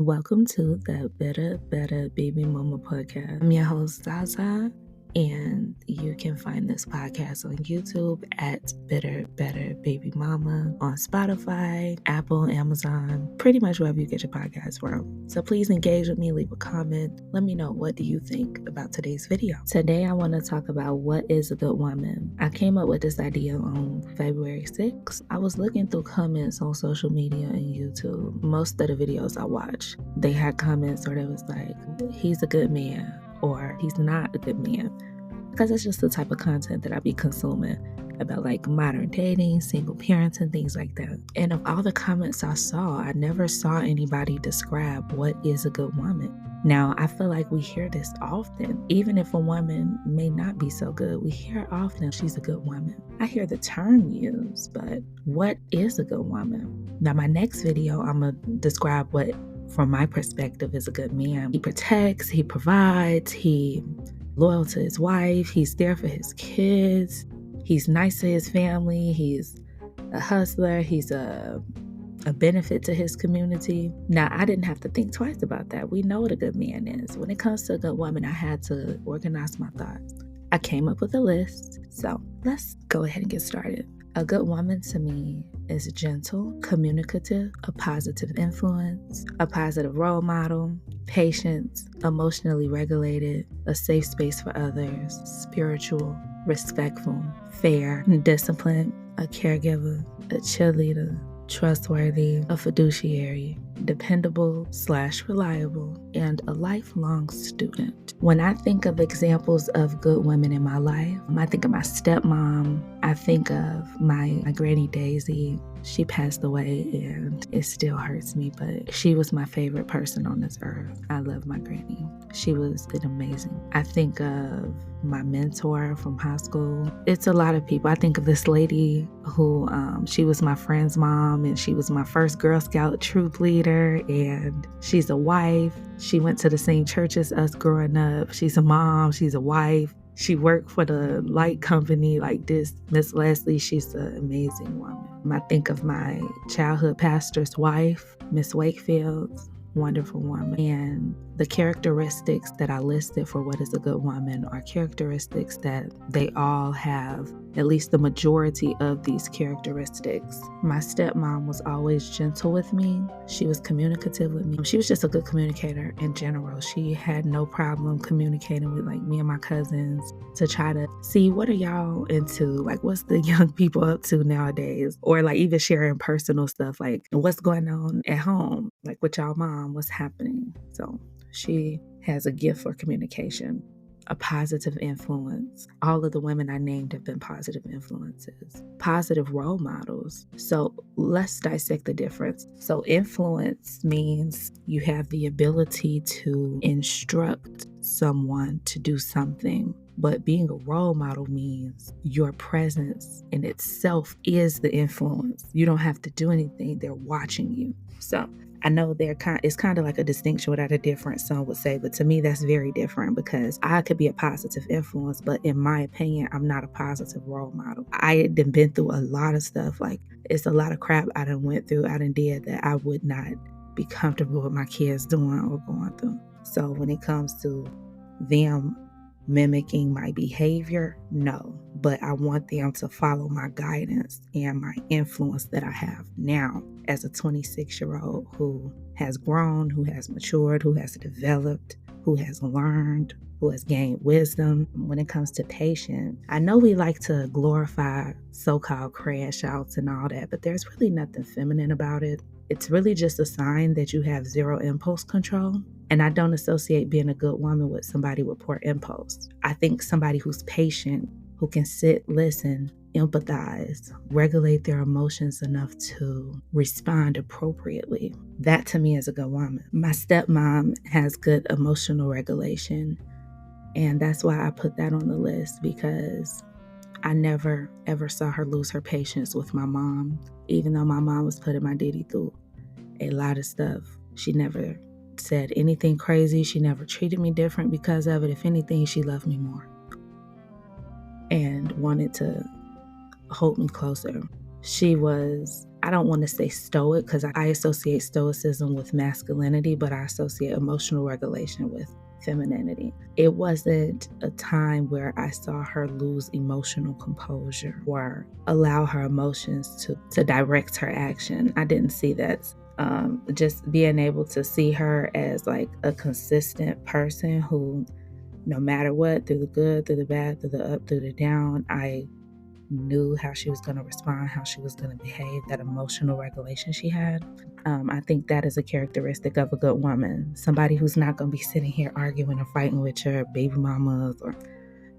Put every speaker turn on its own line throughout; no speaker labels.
Welcome to the Better Baby Mama podcast. I'm your host, Zaza, and you can find this podcast on YouTube at Better Baby Mama, on Spotify, Apple, Amazon, pretty much wherever you get your podcast from. So please engage with me, leave a comment. Let me know, what do you think about today's video? Today, I want to talk about what is a good woman. I came up with this idea on February 6th. I was looking through comments on social media and YouTube. Most of the videos I watch, they had comments or it was like, he's a good man or he's not a good man, because it's just the type of content that I be consuming about like modern dating, single parents, and things like that. And of all the comments I saw, I never saw anybody describe what is a good woman. Now, I feel like we hear this often. Even if a woman may not be so good, we hear often she's a good woman. I hear the term used, but what is a good woman? Now, my next video, I'm going to describe what, from my perspective, is a good man. He protects, he provides, he loyal to his wife, he's there for his kids, he's nice to his family, he's a hustler, he's a benefit to his community. Now, I didn't have to think twice about that. We know what a good man is. When it comes to a good woman, I had to organize my thoughts. I came up with a list, so let's go ahead and get started. A good woman to me is gentle, communicative, a positive influence, a positive role model, patient, emotionally regulated, a safe space for others, spiritual, respectful, fair, disciplined, a caregiver, a cheerleader, trustworthy, a fiduciary, dependable/reliable, and a lifelong student. When I think of examples of good women in my life, I think of my stepmom. I think of my Granny Daisy. She passed away and it still hurts me, but she was my favorite person on this earth. I love my granny. She was amazing. I think of my mentor from high school. It's a lot of people. I think of this lady who, she was my friend's mom and she was my first Girl Scout troop leader, and she's a wife. She went to the same church as us growing up. She's a mom. She's a wife. She worked for the light company like this. Miss Leslie, she's an amazing woman. I think of my childhood pastor's wife, Miss Wakefield, wonderful woman. And the characteristics that I listed for what is a good woman are characteristics that they all have, at least the majority of these characteristics. My stepmom was always gentle with me. She was communicative with me. She was just a good communicator in general. She had no problem communicating with like me and my cousins to try to see, what are y'all into? Like, what's the young people up to nowadays? Or like even sharing personal stuff, like what's going on at home? Like with y'all mom, what's happening? So she has a gift for communication, a positive influence. All of the women I named have been positive influences, positive role models. So let's dissect the difference. So influence means you have the ability to instruct someone to do something. But being a role model means your presence in itself is the influence. You don't have to do anything. They're watching you. So I know it's kind of like a distinction without a difference, some would say, but to me that's very different, because I could be a positive influence, but in my opinion, I'm not a positive role model. I had been through a lot of stuff. Like, it's a lot of crap I done went through, I done did, that I would not be comfortable with my kids doing or going through. So when it comes to them mimicking my behavior, no, but I want them to follow my guidance and my influence that I have now as a 26-year-old who has grown, who has matured, who has developed, who has learned, who has gained wisdom. When it comes to patience, I know we like to glorify so-called crash outs and all that, but there's really nothing feminine about it. It's really just a sign that you have zero impulse control. And I don't associate being a good woman with somebody with poor impulse. I think somebody who's patient, who can sit, listen, empathize, regulate their emotions enough to respond appropriately. That to me is a good woman. My stepmom has good emotional regulation. And that's why I put that on the list, because I never ever saw her lose her patience with my mom. Even though my mom was putting my daddy through a lot of stuff, she never said anything crazy. She never treated me different because of it. If anything, she loved me more and wanted to hold me closer. She was I don't want to say stoic because I associate stoicism with masculinity, but I associate emotional regulation with femininity. It wasn't a time where I saw her lose emotional composure or allow her emotions to direct her action. I didn't see that. Just being able to see her as like a consistent person who, no matter what, through the good, through the bad, through the up, through the down, I knew how she was going to respond, how she was going to behave, that emotional regulation she had. I think that is a characteristic of a good woman. Somebody who's not going to be sitting here arguing or fighting with your baby mamas or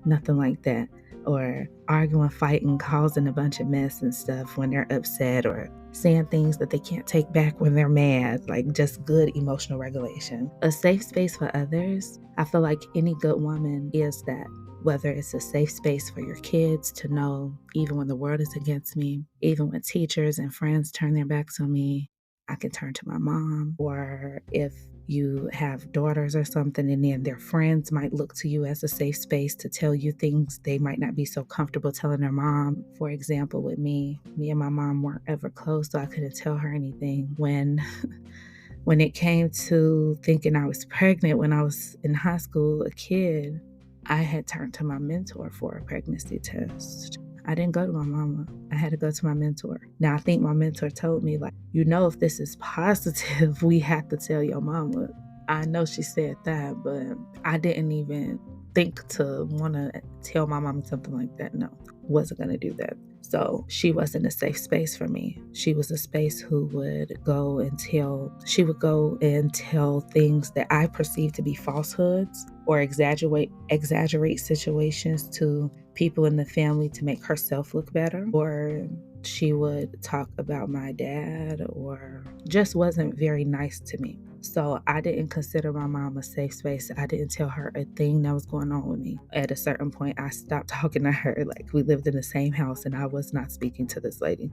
nothing like that, or arguing, fighting, causing a bunch of mess and stuff when they're upset, or saying things that they can't take back when they're mad. Like, just good emotional regulation. A safe space for others. I feel like any good woman is that. Whether it's a safe space for your kids to know, even when the world is against me, even when teachers and friends turn their backs on me, I can turn to my mom. Or if you have daughters or something, and then their friends might look to you as a safe space to tell you things they might not be so comfortable telling their mom. For example, with me and my mom weren't ever close, so I couldn't tell her anything. When it came to thinking I was pregnant when I was in high school, a kid, I had turned to my mentor for a pregnancy test. I didn't go to my mama. I had to go to my mentor. Now, I think my mentor told me, like, if this is positive, we have to tell your mama. I know she said that, but I didn't even think to want to tell my mama something like that. No, wasn't going to do that. So she wasn't a safe space for me. She was a space who would go and tell things that I perceived to be falsehoods, or exaggerate situations to people in the family to make herself look better. Or she would talk about my dad, or just wasn't very nice to me. So I didn't consider my mom a safe space. I didn't tell her a thing that was going on with me. At a certain point, I stopped talking to her. Like, we lived in the same house and I was not speaking to this lady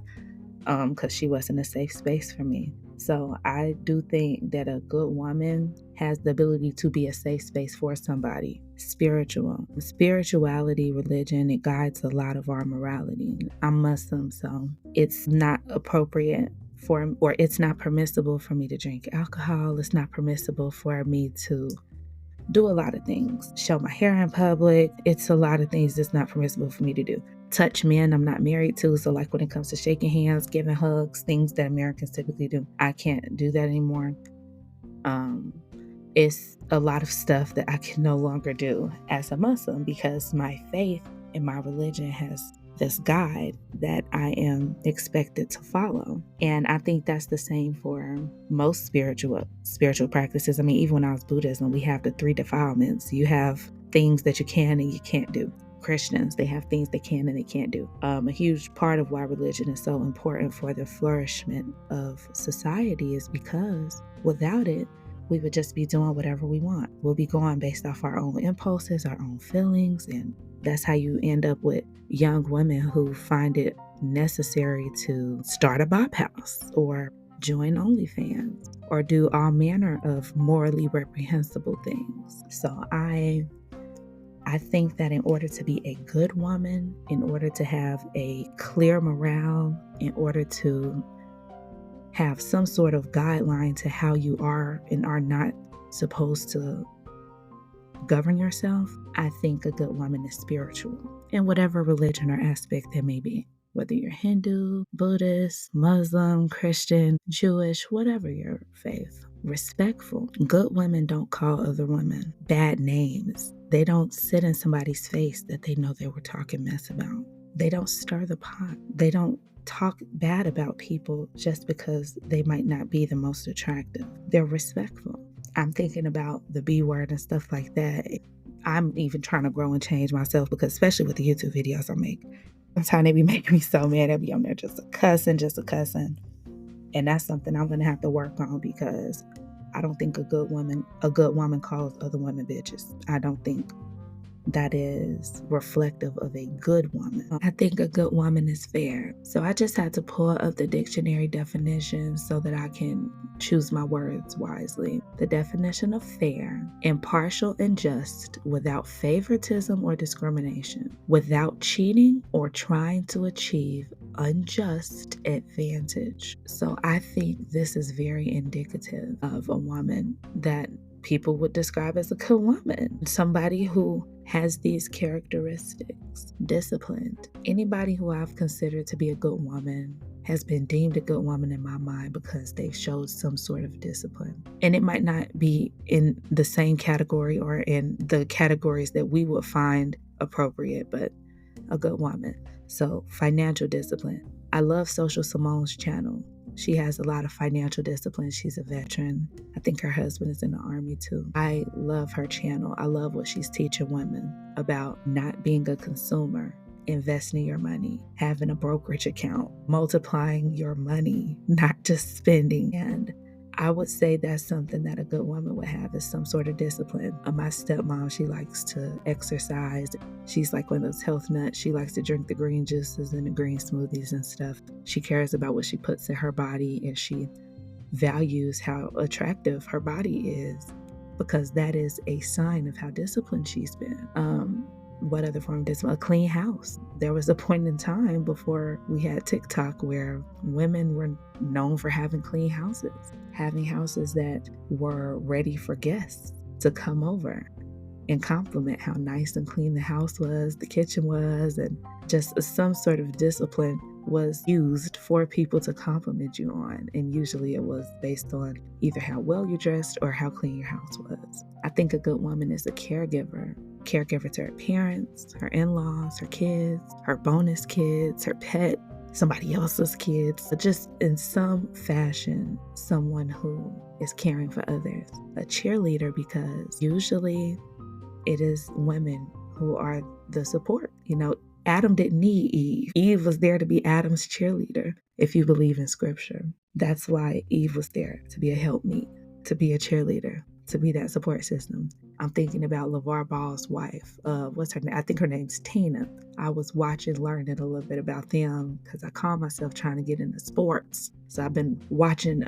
because she wasn't a safe space for me. So I do think that a good woman has the ability to be a safe space for somebody. Spirituality, religion, it guides a lot of our morality. I'm Muslim, so it's not appropriate or it's not permissible for me to drink alcohol. It's not permissible for me to do a lot of things. Show my hair in public. It's a lot of things that's not permissible for me to do. Touch men I'm not married to. So like when it comes to shaking hands, giving hugs, things that Americans typically do, I can't do that anymore. It's a lot of stuff that I can no longer do as a Muslim because my faith and my religion has this guide that I am expected to follow. And I think that's the same for most spiritual practices. I mean, even when I was Buddhism, we have the 3 defilements. You have things that you can and you can't do. Christians, they have things they can and they can't do. A huge part of why religion is so important for the flourishment of society is because without it, we would just be doing whatever we want. We'll be going based off our own impulses, our own feelings, and that's how you end up with young women who find it necessary to start a bop house or join OnlyFans or do all manner of morally reprehensible things. So I think that in order to be a good woman, in order to have a clear morale, in order to have some sort of guideline to how you are and are not supposed to govern yourself, I think a good woman is spiritual in whatever religion or aspect there may be. Whether you're Hindu, Buddhist, Muslim, Christian, Jewish, whatever your faith. Respectful. Good women don't call other women bad names. They don't sit in somebody's face that they know they were talking mess about. They don't stir the pot. They don't talk bad about people just because they might not be the most attractive. They're respectful. I'm thinking about the B word and stuff like that. I'm even trying to grow and change myself because especially with the YouTube videos I make, sometimes they be making me so mad. I'll be on there just a cussing. And that's something I'm going to have to work on because I don't think a good woman calls other women bitches. I don't think that is reflective of a good woman. I think a good woman is fair. So I just had to pull up the dictionary definition so that I can choose my words wisely. The definition of fair: impartial and just, without favoritism or discrimination, without cheating or trying to achieve unjust advantage. So I think this is very indicative of a woman that people would describe as a good woman, somebody who has these characteristics, disciplined. Anybody who I've considered to be a good woman has been deemed a good woman in my mind because they showed some sort of discipline. And it might not be in the same category or in the categories that we would find appropriate, but a good woman. So financial discipline. I love Social Simone's channel. She has a lot of financial discipline. She's a veteran. I think her husband is in the Army too. I love her channel. I love what she's teaching women about not being a consumer, investing your money, having a brokerage account, multiplying your money, not just spending. And I would say that's something that a good woman would have, is some sort of discipline. My stepmom, she likes to exercise. She's like one of those health nuts. She likes to drink the green juices and the green smoothies and stuff. She cares about what she puts in her body, and she values how attractive her body is, because that is a sign of how disciplined she's been. What other form of discipline? A clean house. There was a point in time before we had TikTok where women were known for having clean houses, having houses that were ready for guests to come over and compliment how nice and clean the house was, the kitchen was, and just some sort of discipline was used for people to compliment you on. And usually it was based on either how well you dressed or how clean your house was. I think a good woman is a caregiver to her parents, her in-laws, her kids, her bonus kids, her pet, somebody else's kids. Just in some fashion, someone who is caring for others. A cheerleader, because usually it is women who are the support. Adam didn't need Eve. Eve was there to be Adam's cheerleader, if you believe in scripture. That's why Eve was there, to be a helpmeet, to be a cheerleader, to be that support system. I'm thinking about LeVar Ball's wife. What's her name? I think her name's Tina. I was learning a little bit about them because I call myself trying to get into sports. So I've been watching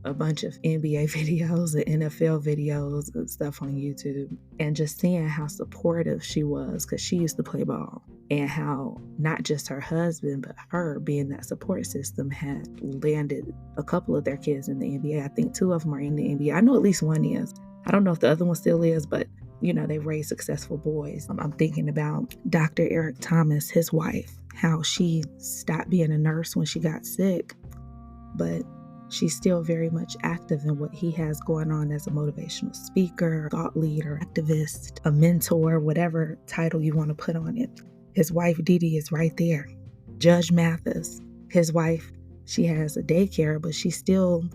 a bunch of NBA videos and NFL videos and stuff on YouTube, and just seeing how supportive she was, because she used to play ball, and how not just her husband, but her being that support system had landed a couple of their kids in the NBA. I think 2 of them are in the NBA. I know at least one is. I don't know if the other one still is, but they raised successful boys. I'm thinking about Dr. Eric Thomas, his wife, how she stopped being a nurse when she got sick, but she's still very much active in what he has going on as a motivational speaker, thought leader, activist, a mentor, whatever title you want to put on it. His wife, Dee Dee, is right there. Judge Mathis, his wife, she has a daycare, but she still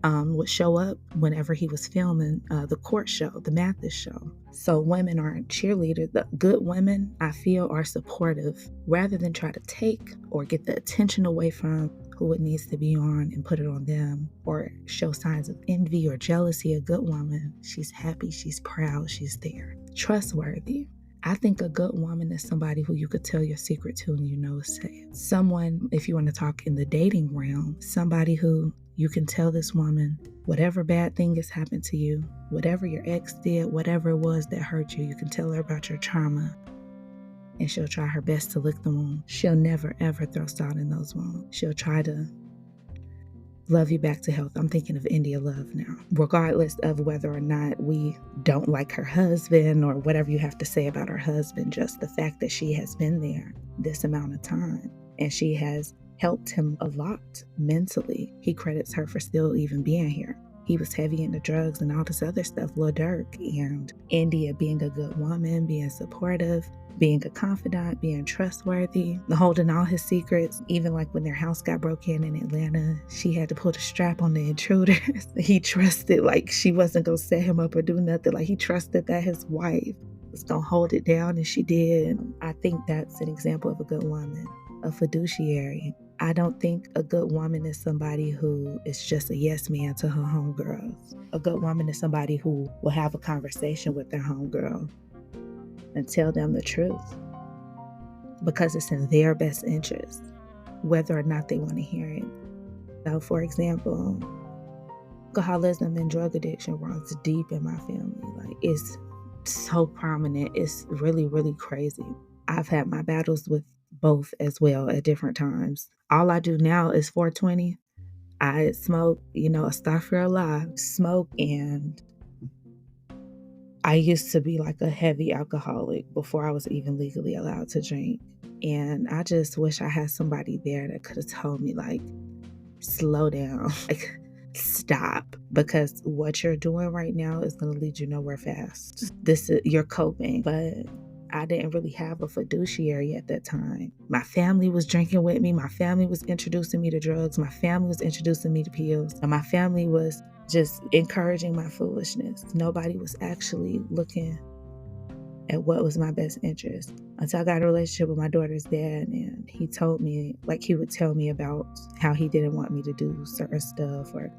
would show up whenever he was filming the court show, the Mathis show. So women aren't cheerleaders. The good women, I feel, are supportive rather than try to take or get the attention away from who it needs to be on and put it on them, or show signs of envy or jealousy. A good woman, she's happy, she's proud, she's there. Trustworthy. I think a good woman is somebody who you could tell your secret to and is safe. Someone, if you want to talk in the dating realm, somebody who you can tell this woman whatever bad thing has happened to you, whatever your ex did, whatever it was that hurt you, you can tell her about your trauma, and she'll try her best to lick the wound. She'll never, ever throw salt in those wounds. She'll try to love you back to health. I'm thinking of India Love now. Regardless of whether or not we don't like her husband or whatever you have to say about her husband, just the fact that she has been there this amount of time and she has helped him a lot mentally. He credits her for still even being here. He was heavy into drugs and all this other stuff, Lil Durk, and India being a good woman, being supportive, being a confidant, being trustworthy, holding all his secrets. Even like when their house got broken in Atlanta, she had to put a strap on the intruders. He trusted, like, she wasn't going to set him up or do nothing. Like, he trusted that his wife was going to hold it down, and she did. I think that's an example of a good woman, a fiduciary. I don't think a good woman is somebody who is just a yes man to her homegirls. A good woman is somebody who will have a conversation with their homegirl and tell them the truth because it's in their best interest, whether or not they want to hear it. So, for example, alcoholism and drug addiction runs deep in my family. Like, it's so prominent. It's really, really crazy. I've had my battles with both as well at different times. All I do now is 420. I smoke, astaghfirullah, smoke, and I used to be like a heavy alcoholic before I was even legally allowed to drink. And I just wish I had somebody there that could have told me, like, slow down, like, stop, because what you're doing right now is going to lead you nowhere fast. You're coping, but I didn't really have a fiduciary at that time. My family was drinking with me. My family was introducing me to drugs. My family was introducing me to pills. And my family was just encouraging my foolishness. Nobody was actually looking at what was my best interest until I got in a relationship with my daughter's dad, and he told me, like, he would tell me about how he didn't want me to do certain stuff, or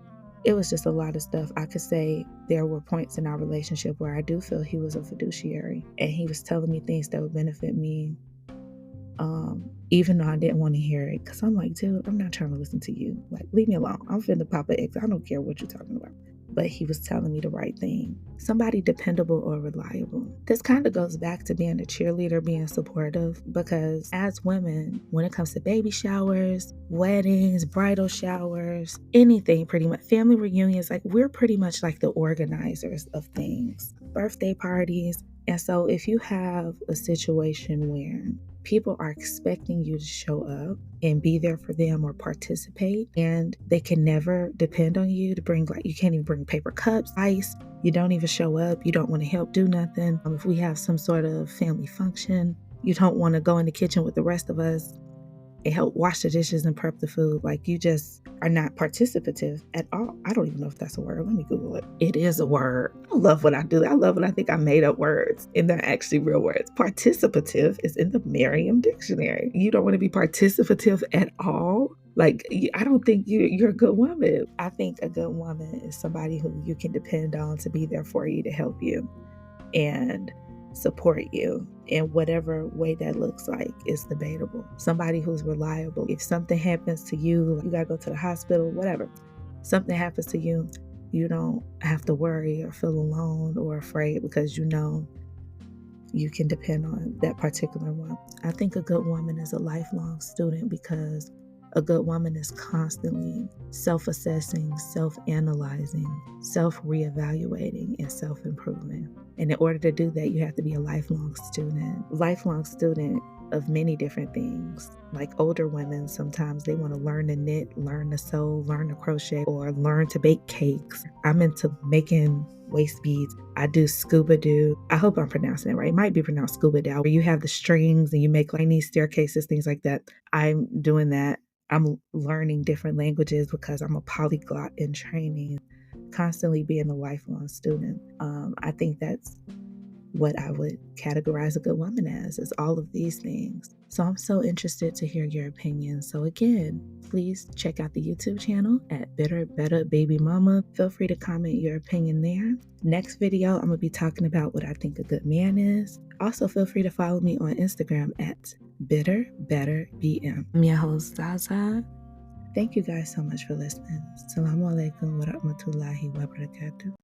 it was just a lot of stuff. I could say there were points in our relationship where I do feel he was a fiduciary, and he was telling me things that would benefit me, even though I didn't want to hear it, because I'm like, dude, I'm not trying to listen to you. Like, leave me alone. I'm finna pop an X. I don't care what you're talking about. But he was telling me the right thing. Somebody dependable or reliable. This kind of goes back to being a cheerleader, being supportive, because as women, when it comes to baby showers, weddings, bridal showers, anything pretty much, family reunions, like, we're pretty much like the organizers of things, birthday parties. And so if you have a situation where people are expecting you to show up and be there for them or participate, and they can never depend on you to bring, like, you can't even bring paper cups, ice, you don't even show up, you don't want to help do nothing. If we have some sort of family function, you don't want to go in the kitchen with the rest of us and help wash the dishes and prep the food. Like, you just are not participative at all. I don't even know if that's a word. Let me Google it. It is a word. I love what I do. I love when I think I made up words and they're actually real words. Participative is in the Merriam Dictionary. You don't want to be participative at all. Like, I don't think you're a good woman. I think a good woman is somebody who you can depend on to be there for you, to help you and support you in whatever way that looks like. Is debatable. Somebody who's reliable. If something happens to you, you gotta go to the hospital, whatever, something happens to you, you don't have to worry or feel alone or afraid, because you know you can depend on that particular one. I think a good woman is a lifelong student, because a good woman is constantly self-assessing, self-analyzing, self-reevaluating, and self-improving. And in order to do that, you have to be a lifelong student of many different things. Like older women, sometimes they want to learn to knit, learn to sew, learn to crochet, or learn to bake cakes. I'm into making waist beads. I do scuba do. I hope I'm pronouncing it right. It might be pronounced scuba dow, where you have the strings and you make like these staircases, things like that. I'm doing that. I'm learning different languages because I'm a polyglot in training, constantly being a lifelong student. I think that's what I would categorize a good woman as, is all of these things. So I'm so interested to hear your opinion. So again, please check out the YouTube channel at Bitter Better Baby Mama. Feel free to comment your opinion there. Next video, I'm going to be talking about what I think a good man is. Also, feel free to follow me on Instagram at Bitter Better BM. I'm your host, Zaza. Thank you guys so much for listening. Assalamu alaikum wa rahmatullahi wa barakatuh.